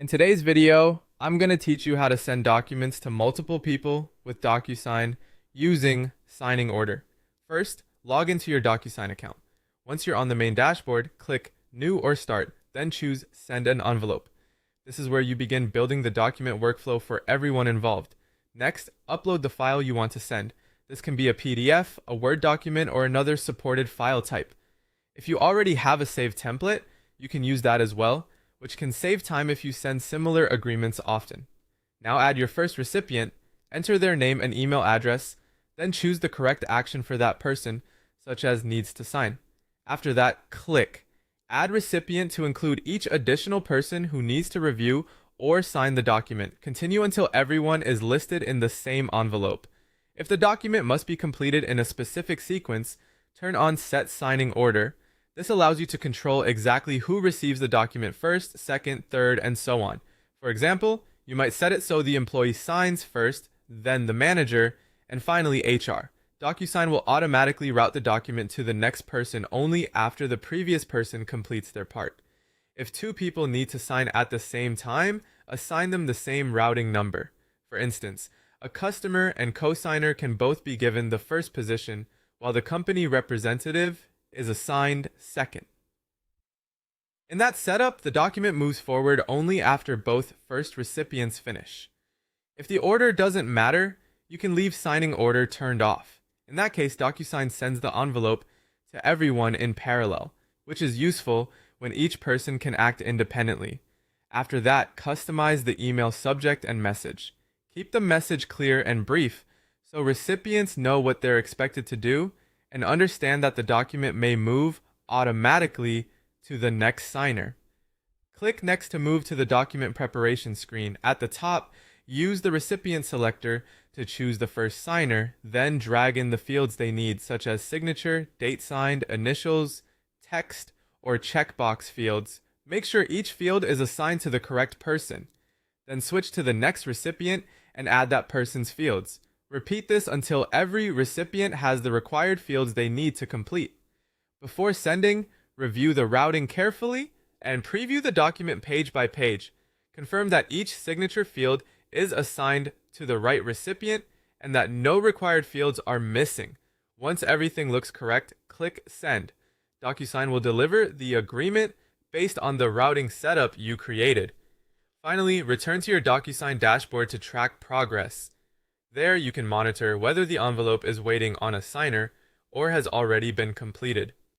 In today's video, I'm going to teach you how to send documents to multiple people with DocuSign using signing order. First, log into your DocuSign account. Once you're on the main dashboard, click New or Start, then choose Send an Envelope. This is where you begin building the document workflow for everyone involved. Next, upload the file you want to send. This can be a PDF, a Word document, or another supported file type. If you already have a saved template, you can use that as well, which can save time if you send similar agreements often. Now add your first recipient, enter their name and email address, then choose the correct action for that person, such as needs to sign. After that, click Add Recipient to include each additional person who needs to review or sign the document. Continue until everyone is listed in the same envelope. If the document must be completed in a specific sequence, turn on Set Signing Order. This allows you to control exactly who receives the document first, second, third, and so on. For example, you might set it so the employee signs first, then the manager, and finally HR. DocuSign will automatically route the document to the next person only after the previous person completes their part. If two people need to sign at the same time, assign them the same routing number. For instance, a customer and co-signer can both be given the first position, while the company representative is assigned second. In that setup, the document moves forward only after both first recipients finish. If the order doesn't matter, you can leave signing order turned off. In that case, DocuSign sends the envelope to everyone in parallel, which is useful when each person can act independently. After that, customize the email subject and message. Keep the message clear and brief so recipients know what they're expected to do and understand that the document may move automatically to the next signer. Click Next to move to the document preparation screen. At the top, use the recipient selector to choose the first signer, then drag in the fields they need, such as signature, date signed, initials, text, or checkbox fields. Make sure each field is assigned to the correct person. Then switch to the next recipient and add that person's fields. Repeat this until every recipient has the required fields they need to complete. Before sending, review the routing carefully and preview the document page by page. Confirm that each signature field is assigned to the right recipient and that no required fields are missing. Once everything looks correct, click Send. DocuSign will deliver the agreement based on the routing setup you created. Finally, return to your DocuSign dashboard to track progress. There you can monitor whether the envelope is waiting on a signer or has already been completed.